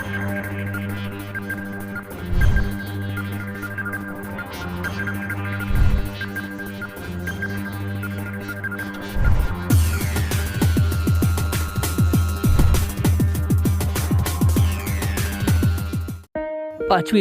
पाँचवीं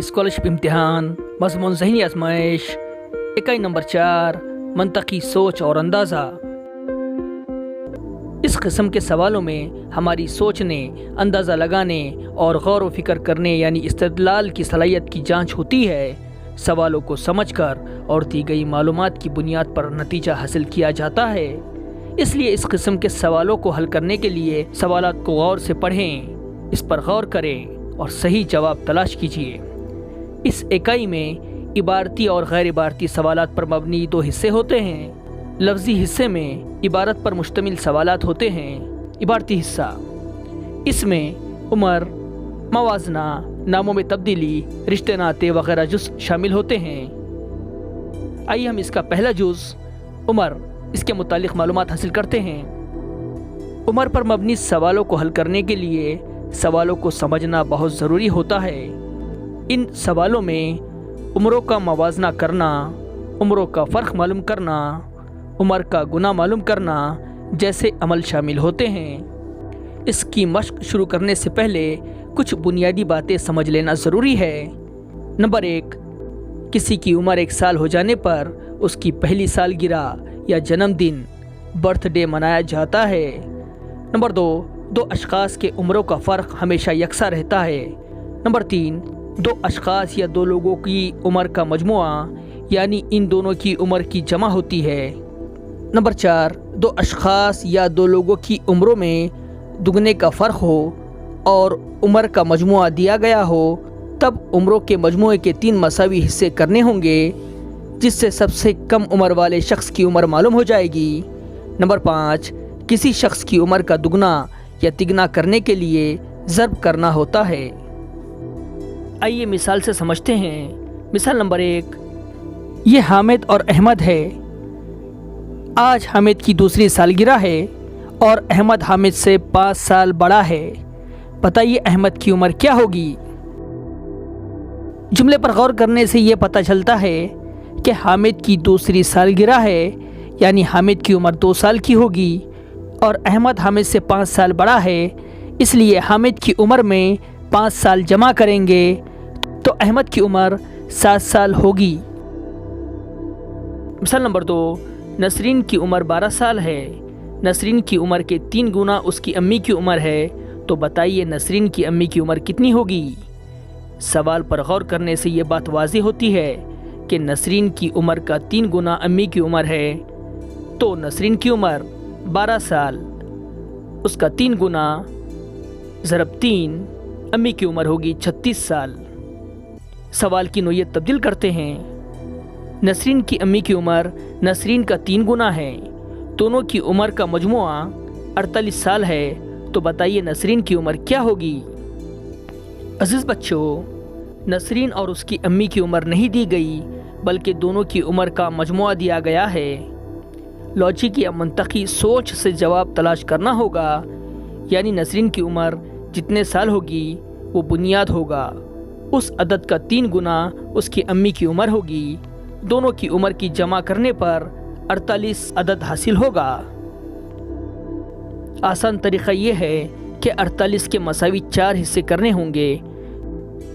स्कॉलरशिप इम्तिहान मज़मून ज़हनी आजमाइश इकाई नंबर 4 मंतकी सोच और अंदाज़ा। इस किस्म के सवालों में हमारी सोचने, अंदाज़ा लगाने और गौर व फिक्र करने यानी इस्तिदलाल की सलाहियत की जांच होती है। सवालों को समझकर और दी गई मालूमात की बुनियाद पर नतीजा हासिल किया जाता है। इसलिए इस किस्म के सवालों को हल करने के लिए सवालात को गौर से पढ़ें, इस पर गौर करें और सही जवाब तलाश कीजिए। इस इकाई में इबारती और गैर इबारती सवालात पर मबनी 2 हिस्से होते हैं। लफ्ज़ी हिस्से में इबारत पर मुश्तमिल सवालात होते हैं। इबारती हिस्सा, इसमें उम्र, मवाजना, नामों में तब्दीली, रिश्ते नाते वगैरह जुज़ शामिल होते हैं। आइए हम इसका पहला जुज़ उम्र, इसके मुतालिक मालूमात हासिल करते हैं। उम्र पर मबनी सवालों को हल करने के लिए सवालों को समझना बहुत ज़रूरी होता है। इन सवालों में उम्रों का मवाजना करना, उम्रों का फ़र्क मालूम करना, उम्र का गुना मालूम करना जैसे अमल शामिल होते हैं। इसकी मश्क शुरू करने से पहले कुछ बुनियादी बातें समझ लेना ज़रूरी है। नंबर 1, किसी की उम्र 1 साल हो जाने पर उसकी पहली सालगिरह या जन्मदिन, बर्थडे मनाया जाता है। नंबर 2 अशख़ास के उम्रों का फ़र्क हमेशा यकसा रहता है। नंबर 3, 2 अशख़ास या 2 लोगों की उम्र का मजमुआ यानी इन दोनों की उम्र की जमा होती है। नंबर 4, 2 अशख़ास या 2 लोगों की उम्रों में दुगने का फ़र्क हो और उम्र का मजमुआ दिया गया हो, तब उम्रों के मजमुए के 3 मसावी हिस्से करने होंगे, जिससे सबसे कम उम्र वाले शख्स की उम्र मालूम हो जाएगी। नंबर 5, किसी शख्स की उम्र का दुगना या तिगना करने के लिए ज़र्ब करना होता है। आइए मिसाल से समझते हैं। मिसाल नंबर 1, ये हामिद और अहमद है। आज हामिद की दूसरी सालगिरह है और अहमद हामिद से 5 साल बड़ा है। बताइए अहमद की उम्र क्या होगी? जुमले पर गौर करने से ये पता चलता है कि हामिद की दूसरी सालगिरह है, यानी हामिद की उम्र 2 साल की होगी और अहमद हामिद से 5 साल बड़ा है, इसलिए हामिद की उम्र में 5 साल जमा करेंगे तो अहमद की उम्र 7 साल होगी। मिसाल नंबर 2, नसरीन की उम्र 12 साल है। नसरीन की उम्र के 3 गुना उसकी अम्मी की उम्र है, तो बताइए नसरीन की अम्मी की उम्र कितनी होगी? सवाल पर गौर करने से ये बात वाज़ेह होती है कि नसरीन की उम्र का 3 गुना अम्मी की उम्र है, तो नसरीन की उम्र 12 साल, उसका 3 गुना ज़रब 3, अम्मी की उम्र होगी 36 साल। सवाल की नोयत तब्दील करते हैं। नसरीन की अम्मी की उम्र नसरीन का 3 गुना है। दोनों की उम्र का मजमुआ 48 साल है, तो बताइए नसरीन की उम्र क्या होगी? अज़ीज़ बच्चों, नसरीन और उसकी अम्मी की उम्र नहीं दी गई, बल्कि दोनों की उम्र का मजमुआ दिया गया है। लॉजिक या मंतकी सोच से जवाब तलाश करना होगा, यानी नसरीन की उम्र जितने साल होगी वो बुनियाद होगा, उस अदद का 3 गुना उसकी अम्मी की उम्र होगी। दोनों की उम्र की जमा करने पर 48 अदद हासिल होगा। आसान तरीक़ा ये है कि 48 के मसावी 4 हिस्से करने होंगे,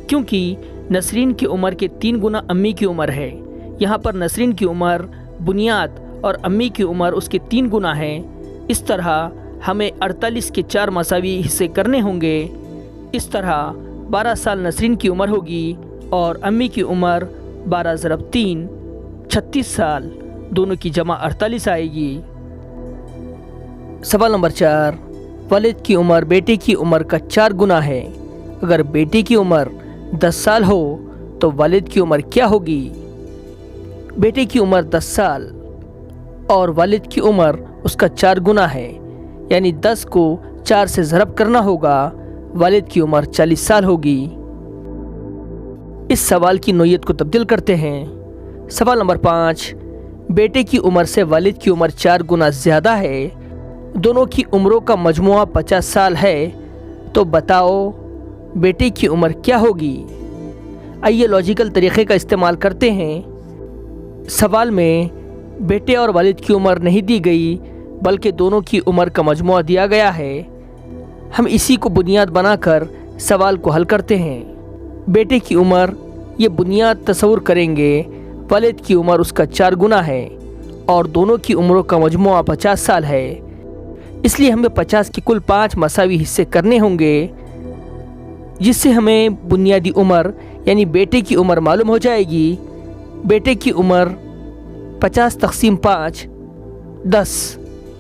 क्योंकि नसरीन की उम्र के 3 गुना अम्मी की उम्र है। यहाँ पर नसरीन की उम्र बुनियाद और अम्मी की उम्र उसके 3 गुना है। इस तरह हमें 48 के 4 मसावी हिस्से करने होंगे। इस तरह 12 साल नसरीन की उम्र होगी और अम्मी की उम्र 12 ज़रब 3, 36 साल, दोनों की जमा 48 आएगी। सवाल नंबर 4, वालिद की उम्र बेटे की उम्र का 4 गुना है। अगर बेटे की उम्र 10 साल हो तो वालिद की उम्र क्या होगी? बेटे की उम्र 10 साल और वालिद की उम्र उसका 4 गुना है, यानी 10 को 4 से ज़रब करना होगा। वालिद की उम्र 40 साल होगी। इस सवाल की नोयत को तब्दील करते हैं। सवाल नंबर 5, बेटे की उम्र से वालिद की उम्र 4 गुना ज़्यादा है। दोनों की उम्रों का मजमुआ 50 साल है, तो बताओ بیٹے کی عمر کیا ہوگی؟ آئیے لاجیکل طریقے کا استعمال کرتے ہیں۔ سوال میں بیٹے اور والد کی عمر نہیں دی گئی بلکہ دونوں کی عمر کا مجموعہ دیا گیا ہے۔ ہم اسی کو بنیاد بنا کر سوال کو حل کرتے ہیں۔ بیٹے کی عمر یہ بنیاد تصور کریں گے، والد کی عمر اس کا 4 گنا ہے اور دونوں کی عمروں کا مجموعہ 50 سال ہے، اس لیے ہمیں 50 کے کل 5 مساوی حصے کرنے ہوں گے، جس سے ہمیں بنیادی عمر یعنی بیٹے کی عمر معلوم ہو جائے گی۔ بیٹے کی عمر 50 تقسیم 5 10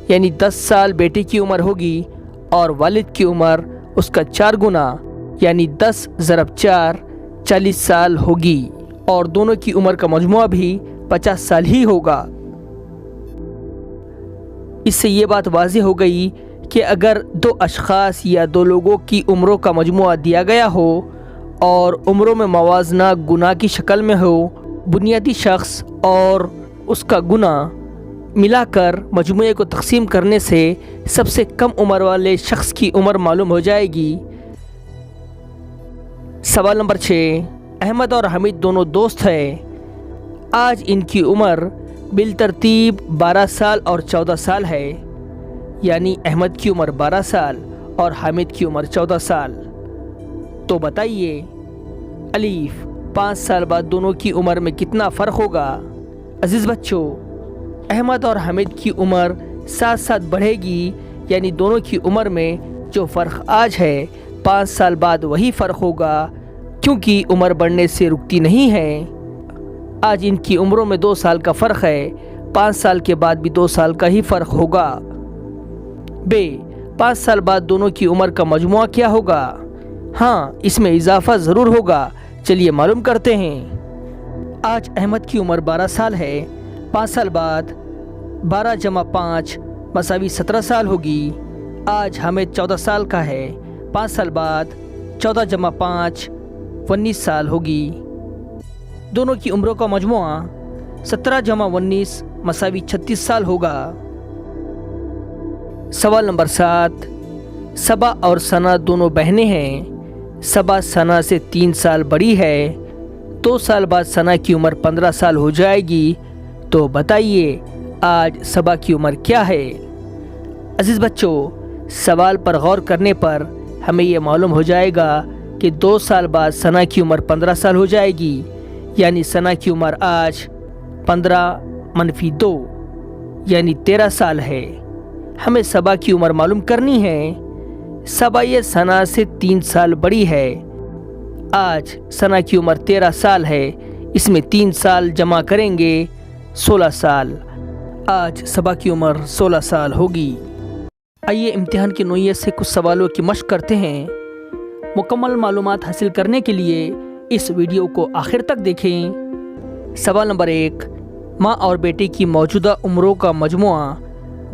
یعنی 10 سال بیٹے کی عمر ہوگی اور والد کی عمر اس کا 4 گنا یعنی 10 ضرب 4 40 سال ہوگی اور دونوں کی عمر کا مجموعہ بھی 50 سال ہی ہوگا۔ اس سے یہ بات واضح ہو گئی کہ اگر 2 اشخاص یا 2 لوگوں کی عمروں کا مجموعہ دیا گیا ہو اور عمروں میں موازنہ گنا کی شکل میں ہو، بنیادی شخص اور اس کا گنا ملا کر مجموعے کو تقسیم کرنے سے سب سے کم عمر والے شخص کی عمر معلوم ہو جائے گی۔ سوال نمبر 6، احمد اور حمید دونوں دوست ہیں۔ آج ان کی عمر بالترتیب 12 سال اور 14 سال ہے، یعنی احمد کی عمر 12 سال اور حمید کی عمر 14 سال۔ تو بتائیے الف 5 سال بعد دونوں کی عمر میں کتنا فرق ہوگا؟ عزیز بچوں، احمد اور حمید کی عمر ساتھ ساتھ بڑھے گی، یعنی دونوں کی عمر میں جو فرق آج ہے 5 سال بعد وہی فرق ہوگا، کیونکہ عمر بڑھنے سے رکتی نہیں ہے۔ آج ان کی عمروں میں 2 سال کا فرق ہے، 5 سال کے بعد بھی 2 سال کا ہی فرق ہوگا۔ ب 5 سال بعد دونوں کی عمر کا مجموعہ کیا ہوگا؟ ہاں، اس میں اضافہ ضرور ہوگا، چلیے معلوم کرتے ہیں۔ آج احمد کی عمر 12 سال ہے، 5 سال بعد 12 جمع 5 مساوی 17 سال ہوگی۔ آج حمید 14 سال کا ہے، 5 سال بعد 14 جمع 5 19 سال ہوگی۔ دونوں کی عمروں کا مجموعہ 17 جمع 19 مساوی 36 سال ہوگا۔ سوال نمبر 7، صبا اور ثنا دونوں بہنیں ہیں۔ صبا ثنا سے 3 سال بڑی ہے، 2 سال بعد ثنا کی عمر 15 سال ہو جائے گی، تو بتائیے آج صبا کی عمر کیا ہے؟ عزیز بچوں، سوال پر غور کرنے پر ہمیں یہ معلوم ہو جائے گا کہ 2 سال بعد ثنا کی عمر 15 سال ہو جائے گی، یعنی ثنا کی عمر آج 15 - 2 یعنی 13 سال ہے۔ ہمیں صبا کی عمر معلوم کرنی ہے۔ صبا یہ ثنا سے 3 سال بڑی ہے۔ آج ثنا کی عمر 13 سال ہے، اس میں 3 سال جمع کریں گے 16 سال۔ آج صبا کی عمر 16 سال ہوگی۔ آئیے امتحان کی نوعیت سے کچھ سوالوں کی مشق کرتے ہیں۔ مکمل معلومات حاصل کرنے کے لیے اس ویڈیو کو آخر تک دیکھیں۔ سوال نمبر 1، ماں اور بیٹے کی موجودہ عمروں کا مجموعہ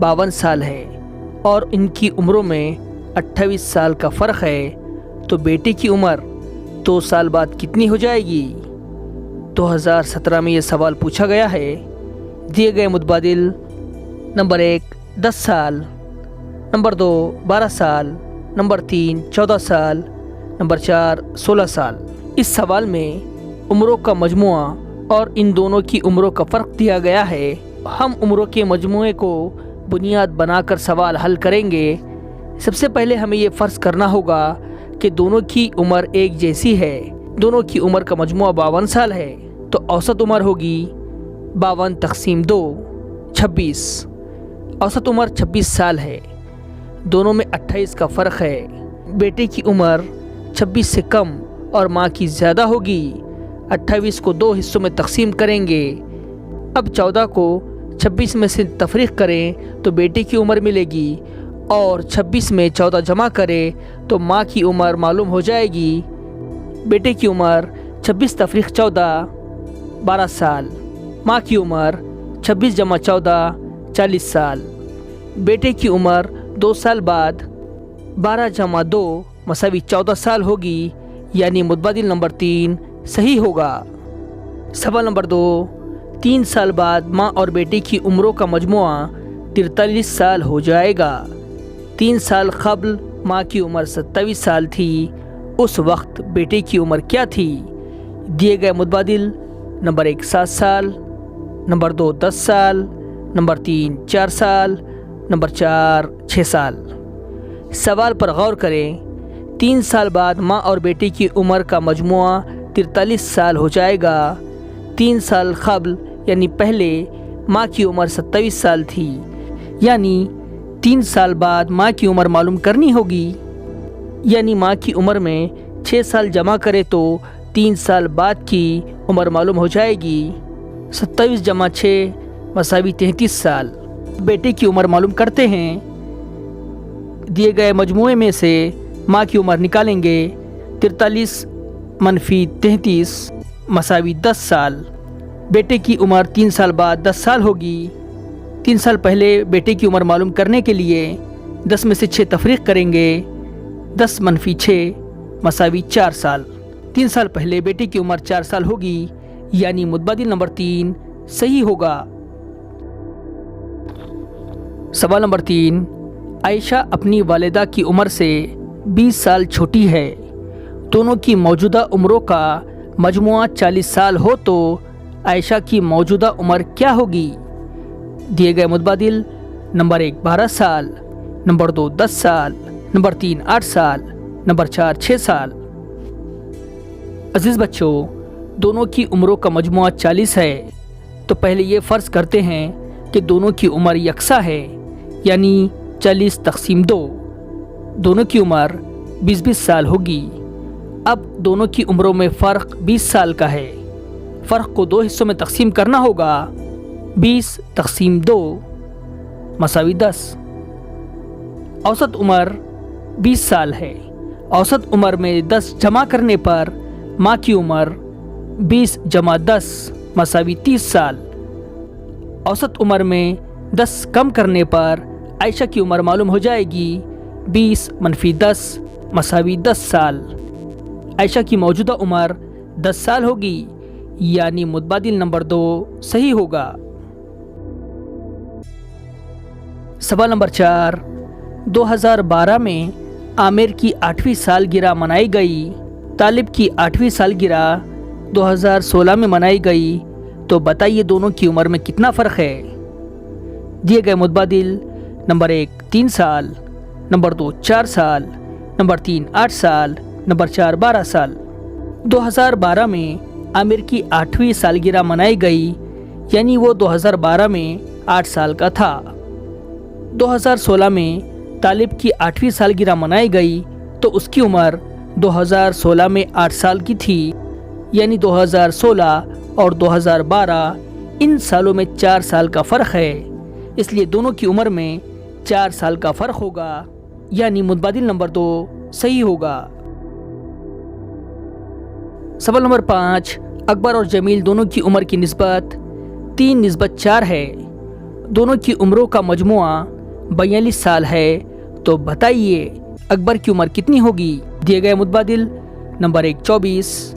52 سال ہے اور ان کی عمروں میں 28 سال کا فرق ہے، تو بیٹے کی عمر 2 سال بعد کتنی ہو جائے گی؟ 2017 میں یہ سوال پوچھا گیا ہے۔ دیے گئے متبادل: نمبر 1 10 سال، نمبر 2 12 سال، نمبر 3 14 سال، نمبر 4 16 سال۔ اس سوال میں عمروں کا مجموعہ اور ان دونوں کی عمروں کا فرق دیا گیا ہے۔ ہم عمروں کے مجموعے کو بنیاد بنا کر سوال حل کریں گے۔ سب سے پہلے ہمیں یہ فرض کرنا ہوگا کہ دونوں کی عمر ایک جیسی ہے۔ دونوں کی عمر کا مجموعہ 52 سال ہے، تو اوسط عمر ہوگی 52 تقسیم 2 26۔ اوسط عمر 26 سال ہے۔ دونوں میں 28 کا فرق ہے۔ بیٹے کی عمر 26 سے کم اور ماں کی زیادہ ہوگی۔ 28 کو 2 حصوں میں تقسیم کریں گے۔ اب 14 کو 26 میں سے تفریق کریں تو بیٹے کی عمر ملے گی، اور 26 میں 14 جمع کریں تو ماں کی عمر معلوم ہو جائے گی۔ بیٹے کی عمر 26 تفریق 14 12 سال، ماں کی عمر 26 جمع 14 40 سال۔ بیٹے کی عمر 2 سال بعد 12 جمع 2 مساوی 14 سال ہوگی، یعنی متبادل نمبر 3 صحیح ہوگا۔ سوال نمبر 2، 3 سال بعد ماں اور بیٹے کی عمروں کا مجموعہ 43 سال ہو جائے گا۔ 3 سال قبل ماں کی عمر 27 سال تھی उस वक्त बेटे की उम्र क्या थी? दिए गए मुतबादिल नंबर 1 7 साल, नंबर 2 10 साल, नंबर 3 4 साल, नंबर 4 6 साल। सवाल पर गौर करें। 3 साल बाद माँ और बेटे की उम्र का मजमुआ 43 साल हो जाएगा। 3 साल क़ब्ल यानी पहले माँ की उम्र 27 साल थी, यानी 3 साल बाद माँ की उम्र मालूम करनी होगी। यानी माँ की उम्र में 6 साल जमा करें तो 3 साल बाद की उम्र मालूम हो जाएगी। 27 जमा 6 = 33 साल। बेटे की उम्र मालूम करते हैं। दिए गए मजमुए में से माँ की उम्र निकालेंगे। 43 - 33 = 10 साल। बेटे की उम्र 3 साल बाद 10 साल होगी। 3 साल पहले बेटे की उम्र मालूम करने के लिए 10 में से 6 तफरीक करेंगे। 10 - 6 = 4 साल। 3 साल पहले बेटे की उम्र 4 साल होगी, यानी मुतबादिल नंबर 3 सही होगा। सवाल नंबर 3। आयशा अपनी वालिदा की उम्र से 20 साल छोटी है। दोनों की मौजूदा उम्रों का मजमुआ 40 साल हो तो आयशा की मौजूदा उम्र क्या होगी? दिए गए मुतबादिल नंबर 1 12 साल, नंबर 2 10 साल, नंबर 3 8 साल, नंबर 4 6 साल। अजीज़ बच्चों, दोनों की उम्रों का मजमुआ 40 है, तो पहले ये फ़र्ज़ करते हैं कि दोनों की उम्र यकसा है, यानी 40 / 2। दोनों की उम्र 20-20 साल होगी। अब दोनों की उम्रों में फ़र्क 20 साल का है। फ़र्क को 2 हिस्सों में तकसीम करना होगा। 20 / 2 = 10। औसत उम्र 20 साल है। औसत उम्र में 10 जमा करने पर माँ की उम्र 20 + 10 = 30 साल। औसत उम्र में 10 कम करने पर आयशा की उम्र मालूम हो जाएगी। 20 - 10 = 10 साल। आयशा की मौजूदा उम्र 10 साल होगी, यानी मुतबादिल नंबर 2 सही होगा। सवाल नंबर 4। 2012 में आमिर की 8वीं सालगिरह मनाई गई। तालिब की 8वीं सालगिरह 2016 में मनाई गई, तो बताइए दोनों की उम्र में कितना फ़र्क है? दिए गए मुतबादिल नंबर 1 3 साल, नंबर 2 4 साल, नंबर 3 8 साल, नंबर 4 12 साल। 2012 में आमिर की 8वीं सालगिरह मनाई गई, यानी वो 2012 में 8 साल का था। 2016 में तालिब की 8वीं सालगिरह मनाई गई, तो उसकी उम्र 2016 में 8 साल की थी, यानी 2016 और 2012 इन सालों में 4 साल का फ़र्क है, इसलिए दोनों की उम्र में 4 साल का फ़र्क होगा, यानी मुतबादिल नंबर 2 सही होगा। सवाल नंबर 5। अकबर और जमील दोनों की उम्र की निस्बत 3:4 है। दोनों की उम्रों का मजमुआ 42 साल है, तो बताइए अकबर की उम्र कितनी होगी? दिए गए मुतबादिल नंबर 1 24,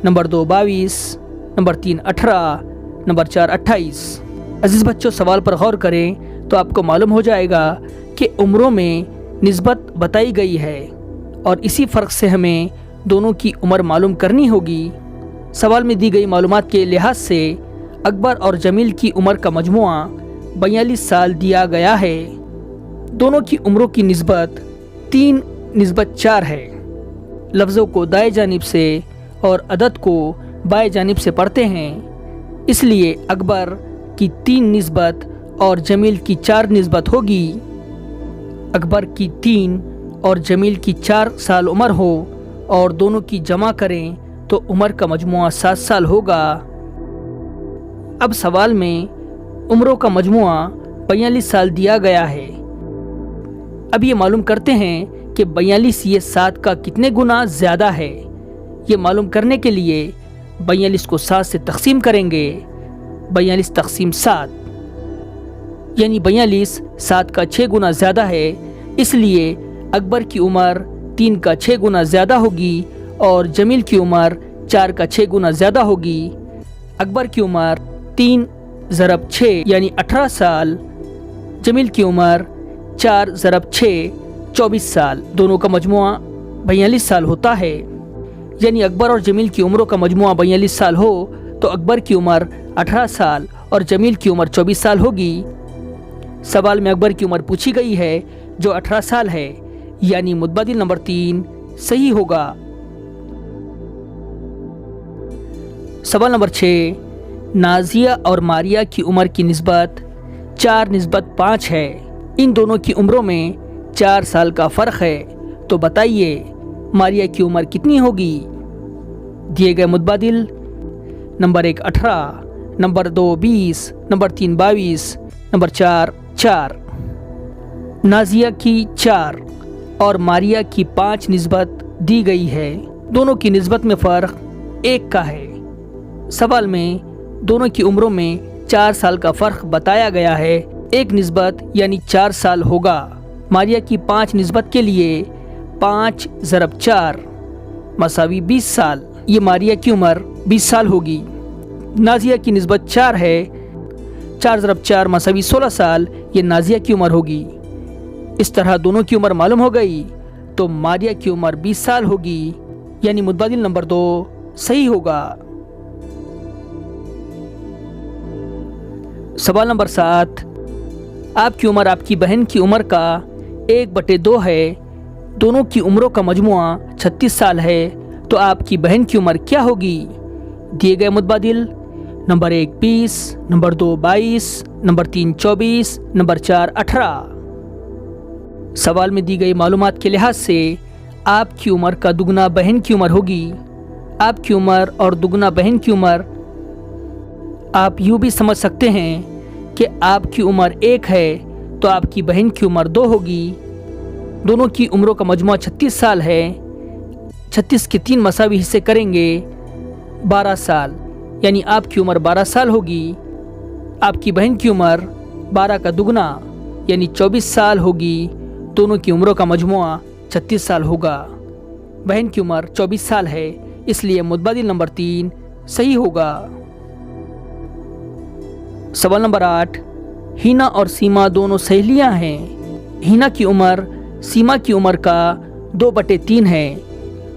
नंबर 2 22, नंबर 3 18, नंबर 4 28। अजीज़ बच्चों, सवाल पर गौर करें तो आपको मालूम हो जाएगा कि उम्रों में निस्बत बताई गई है और इसी फ़र्क से हमें दोनों की उम्र मालूम करनी होगी। सवाल में दी गई मालूमात के लिहाज से अकबर और जमील की उम्र का मजमुआ 42 साल दिया गया है। दोनों की उम्रों की निस्बत 3:4 है। लफ्ज़ों को दाएं जानिब से और अदद को बाएं जानिब से पढ़ते हैं, इसलिए अकबर की 3 निस्बत और जमील की 4 निस्बत होगी। अकबर की 3 और जमील की 4 साल उम्र हो और दोनों की जमा करें तो उम्र का मजमुआ 7 साल होगा। अब सवाल में उम्रों का मजमुआ 42 साल दिया गया है। अब ये मालूम करते हैं कि 42 ये 7 का कितने गुना ज़्यादा है। ये मालूम करने के लिए 42 को 7 से तकसीम करेंगे। 42 / 7 यानी 42 7 का 6 गुना ज़्यादा है, इसलिए अकबर की उम्र 3 का 6 गुना ज़्यादा होगी और जमील की उम्र 4 का 6 गुना ज़्यादा होगी। अकबर की उम्र 3 × 6 यानी 18 साल, जमील की उम्र 4 × 6 24 साल। दोनों का मजमुआ 42 साल होता है, यानी अकबर और जमील की उम्रों का मजमुआ 42 साल हो तो अकबर की उम्र 18 साल और जमील की उम्र 24 साल होगी। सवाल में अकबर की उम्र पूछी गई है जो 18 साल है, यानी मुतबादिल नंबर 3 सही होगा। सवाल नंबर 6, नाजिया और मारिया की उम्र की निस्बत 4:5 है। इन दोनों की उम्रों में 4 साल का फ़र्क है, तो बताइए मारिया की उम्र कितनी होगी। दिए गए मुतबादिल number 1 18, number 2 20, number 3 22, number 4 4। Nazia की 4 और मारिया की 5 निस्बत दी गई है। दोनों की निस्बत में फ़र्क 1 का है। सवाल में दोनों की उम्रों में 4 साल का फ़र्क बताया गया है। 1 निस्बत यानी 4 साल होगा। मारिया की 5 निस्बत के लिए 5 × 4 = 20 साल। ये मारिया की उम्र 20 साल होगी। नाजिया की निस्बत 4 है। 4 × 4 = 16 साल। ये नाजिया की उम्र होगी। इस तरह दोनों की उम्र मालूम हो गई तो मारिया की उम्र 20 साल होगी, यानी मुतबादिल नंबर 2 सही होगा। सवाल नंबर 7, आपकी उम्र आपकी बहन की उम्र का 1/2 है। दोनों की उम्रों का मजमुआ 36 साल है, तो आपकी बहन की उम्र क्या होगी। दिए गए मुतबादिल नंबर 1 20, नंबर 2 22, नंबर 3 24, नंबर 4 18। सवाल में दी गई मालूमात के लिहाज से आपकी उम्र का दुगना बहन की उम्र होगी। आपकी उम्र और दुगना बहन की उम्र आप यूँ भी समझ सकते हैं कि आपकी उम्र 1 है तो आपकी बहन की उम्र 2 होगी। दोनों की उम्रों का मजमुआ 36 साल है। 36 के 3 मसावी हिस्से करेंगे 12 साल, यानी आपकी उम्र 12 साल होगी। आपकी बहन की उम्र 12 का दुगना यानी 24 साल होगी। दोनों की उम्रों का मजमुआ 36 साल होगा। बहन की उम्र 24 साल है, इसलिए मुतबादिल नंबर 3 सही होगा। सवाल नंबर 8, हिना और सीमा दोनों सहेलियां हैं। हिना की उम्र सीमा की उम्र का 2/3 है।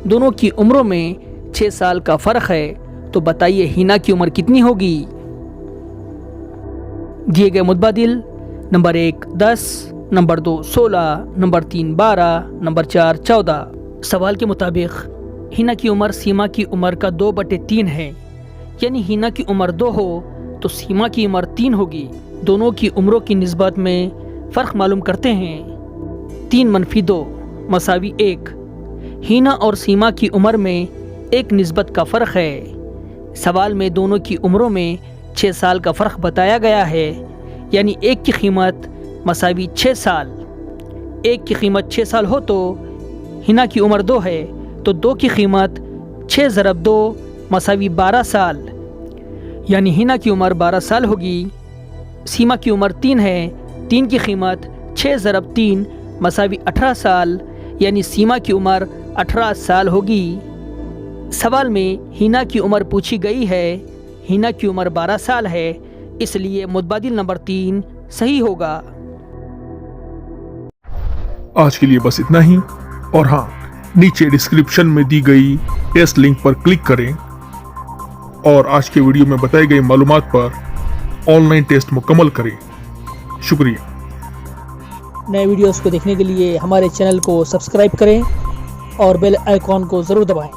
दोनों की उम्रों में 6 साल का फ़र्क है, तो बताइए हिना की उम्र कितनी होगी। दिए गए मुतबादिल नंबर 1 10, नंबर 2 16, नंबर 3 12, नंबर 4 14। सवाल के मुताबिक हिना की उम्र सीमा की उम्र का 2/3 है, यानी हिना की उम्र 2 हो तो सीमा की उम्र 3 होगी। दोनों की उम्रों की निस्बत में फ़र्क मालूम करते हैं। 3 - 2 = 1। हिना और सीमा की उम्र में 1 निस्बत का फ़र्क है। सवाल में दोनों की उम्रों में 6 साल का फ़र्क बताया गया है, यानी 1 की कीमत = 6 साल। 1 की कीमत 6 साल हो तो हिना की उम्र 2 है, तो 2 की कीमत 6 × 2 = 12 साल, यानी हिना की उम्र 12 साल होगी। सीमा की उम्र 3 है। 3 की कीमत 6 × 3 = 18 साल, यानी सीमा की उम्र 18 साल होगी। सवाल में हिना की उम्र पूछी गई है। हिना की उम्र 12 साल है, इसलिए मुतबादिल नंबर 3 सही होगा। आज के लिए बस इतना ही, और हाँ, नीचे डिस्क्रिप्शन में दी गई टेस्ट लिंक पर क्लिक करें और आज के वीडियो में बताई गई मालूमात पर ऑनलाइन टेस्ट मुकम्मल करें। शुक्रिया। नए वीडियोस को देखने के लिए हमारे चैनल को सब्सक्राइब करें और बेल आइकॉन को ज़रूर दबाएं।